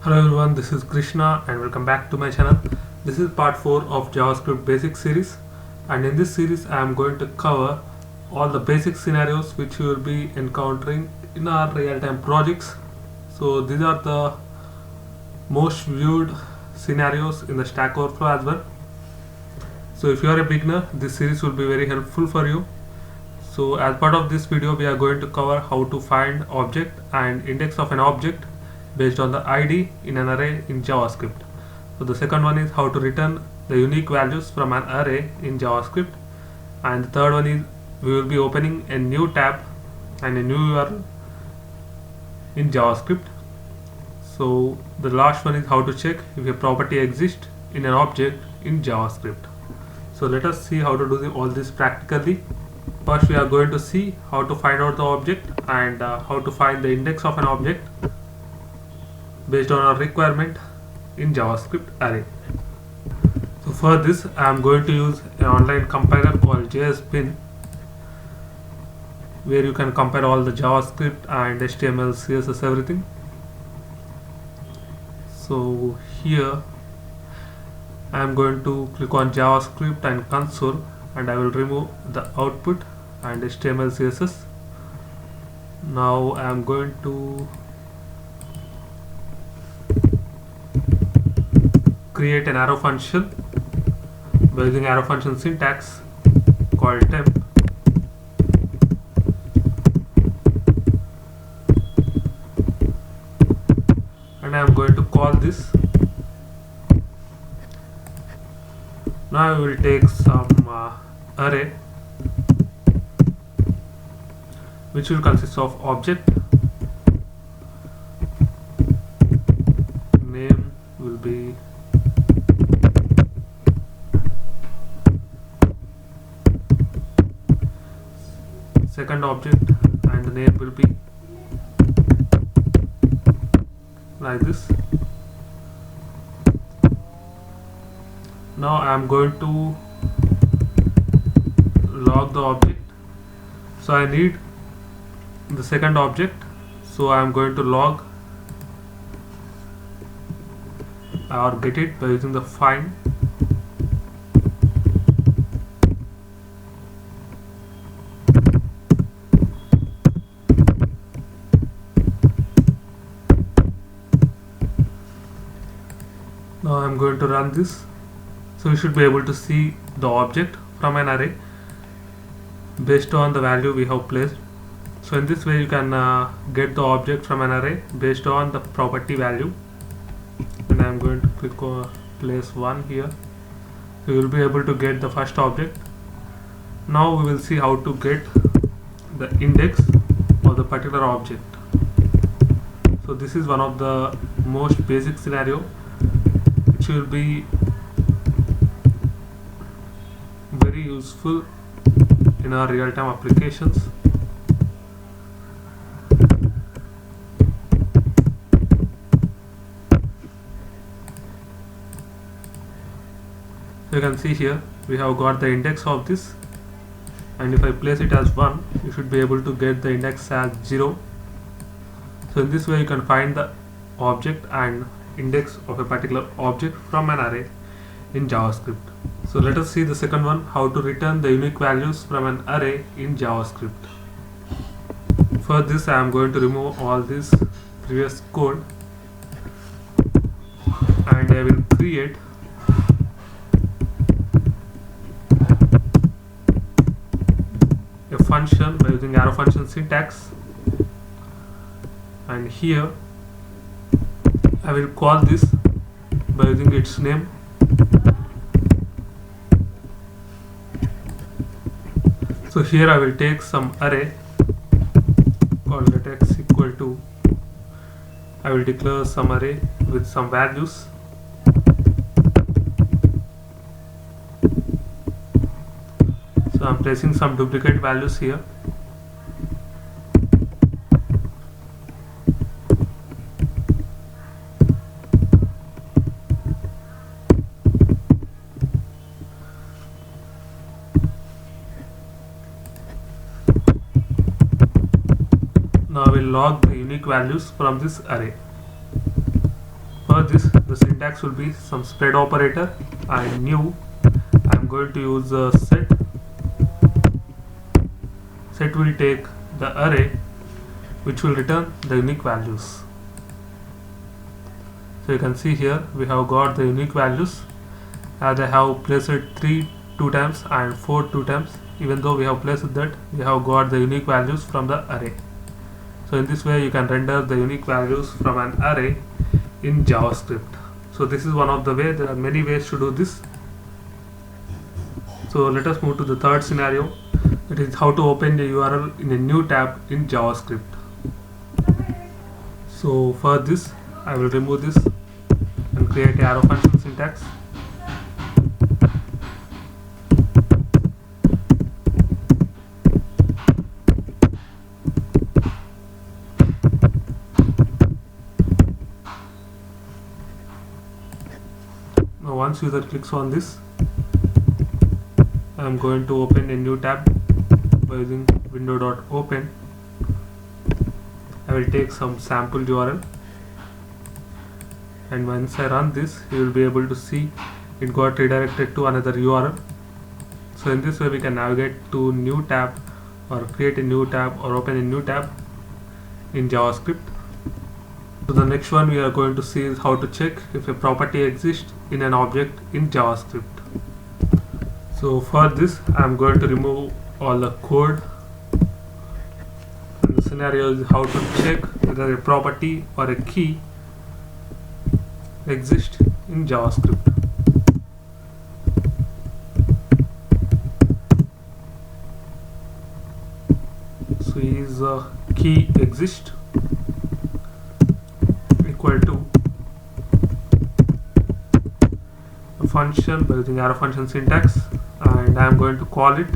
Hello everyone, this is Krishna and welcome back to my channel. This is part 4 of JavaScript basic series, and in this series I am going to cover all the basic scenarios which you will be encountering in our real-time projects. So these are the most viewed scenarios in the Stack Overflow as well. So if you are a beginner, this series will be very helpful for you. So as part of this video we are going to cover how to find object and index of an object based on the ID in an array in JavaScript. So the second one is how to return the unique values from an array in JavaScript, and the third one is we will be opening a new tab and a new URL in JavaScript. So the last one is how to check if a property exists in an object in JavaScript. So let us see how to do all this practically. First we are going to see how to find out the object and how to find the index of an object based on our requirement in JavaScript array. So for this I am going to use an online compiler called JSBin, where you can compile all the JavaScript and HTML, CSS, everything. So here I am going to click on JavaScript and console, and I will remove the output and HTML, CSS. Now I am going to create an arrow function by using arrow function syntax called temp. And I am going to call this. Now I will take some array which will consist of object, name will be second object, and the name will be like this. Now I am going to log the object. So I need the second object, so I am going to log or get it by using the find. Now I am going to run this. So you should be able to see the object from an array based on the value we have placed. So in this way you can get the object from an array based on the property value. And I am going to click on place 1 here. So you will be able to get the first object. Now we will see how to get the index of the particular object. So this is one of the most basic scenario which will be very useful in our real-time applications. So you can see here we have got the index of this, and if I place it as 1, you should be able to get the index as 0. So in this way you can find the object and index of a particular object from an array in JavaScript. So let us see the second one, how to return the unique values from an array in JavaScript. For this I am going to remove all this previous code, and I will create a function by using arrow function syntax, and here I will call this by using its name. So here I will take some array called let x equal to, I will declare some array with some values. So I am placing some duplicate values here. Now I will log the unique values from this array. the syntax will be some spread operator, and new I'm going to use set. Set will take the array which will return the unique values. So you can see here we have got the unique values, as I have placed 3 2 times and 4 2 times. Even though we have placed that, we have got the unique values from the array. So in this way you can render the unique values from an array in JavaScript. So this is one of the ways. There are many ways to do this. So let us move to the third scenario, that is how to open a URL in a new tab in JavaScript. So for this I will remove this and create arrow function syntax. Now once user clicks on this, I am going to open a new tab by using window.open. I will take some sample URL, and once I run this, you will be able to see it got redirected to another URL. So in this way we can navigate to new tab, or create a new tab, or open a new tab in JavaScript. So the next one we are going to see is how to check if a property exists in an object in JavaScript. So for this I am going to remove all the code, and the scenario is how to check whether a property or a key exists in JavaScript. So is key exist equal to a function by using arrow function syntax, and I am going to call it.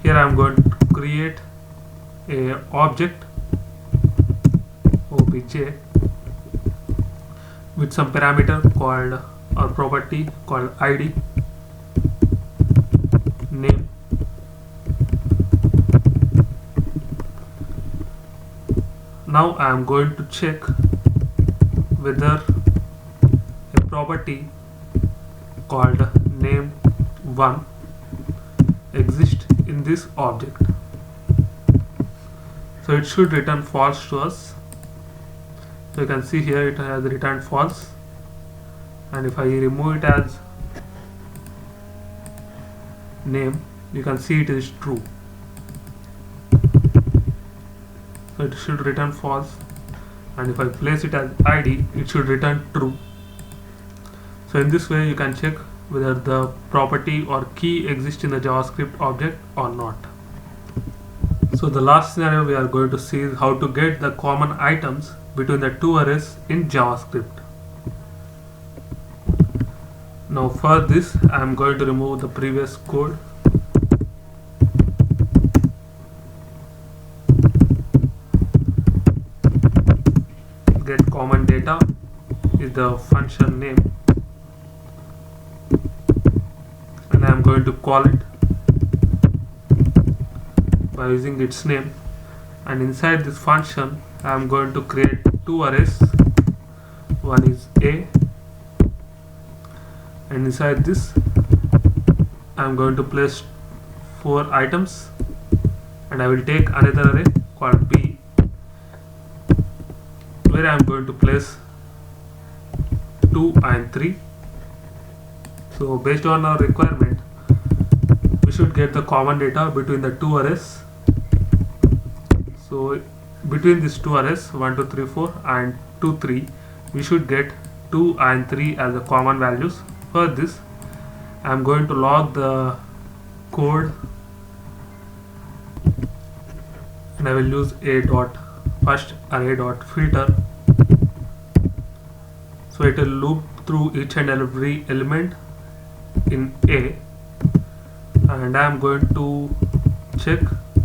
Here I am going to create a object obj with some parameter called, or property called id, name, now I am going to check whether a property called name1 exists in this object. So it should return false to us. So you can see here it has returned false, and if I remove it as name, you can see it is true. So it should return false, and if I place it as id, it should return true. So in this way you can check whether the property or key exists in the JavaScript object or not. So the last scenario we are going to see is how to get the common items between the two arrays in JavaScript. Now for this I am going to remove the previous code. Get common data is the function name, and I am going to call it by using its name, and inside this function I am going to create two arrays. One is A, and inside this I am going to place 4 items, and I will take another array called B, where I am going to place 2 and 3. So based on our requirement, we should get the common data between the two arrays. So between these two arrays 1 2 3 4 and 2 3, we should get 2 and 3 as the common values. For this I am going to log the code, and I will use first array dot filter. So it will loop through each and every element in A, and I am going to check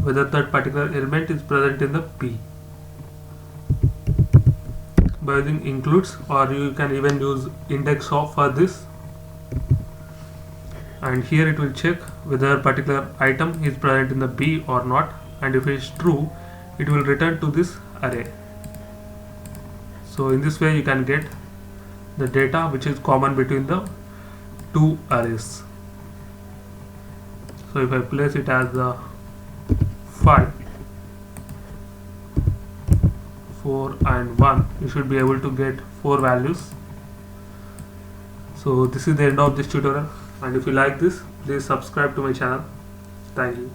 whether that particular element is present in the B by using includes, or you can even use index of for this. And here it will check whether a particular item is present in the B or not, and if it is true, it will return to this array. So in this way you can get the data which is common between the two arrays. So if I place it as the 5, 4 and 1, you should be able to get 4 values. So this is the end of this tutorial, and if you like this, please subscribe to my channel. Thank you.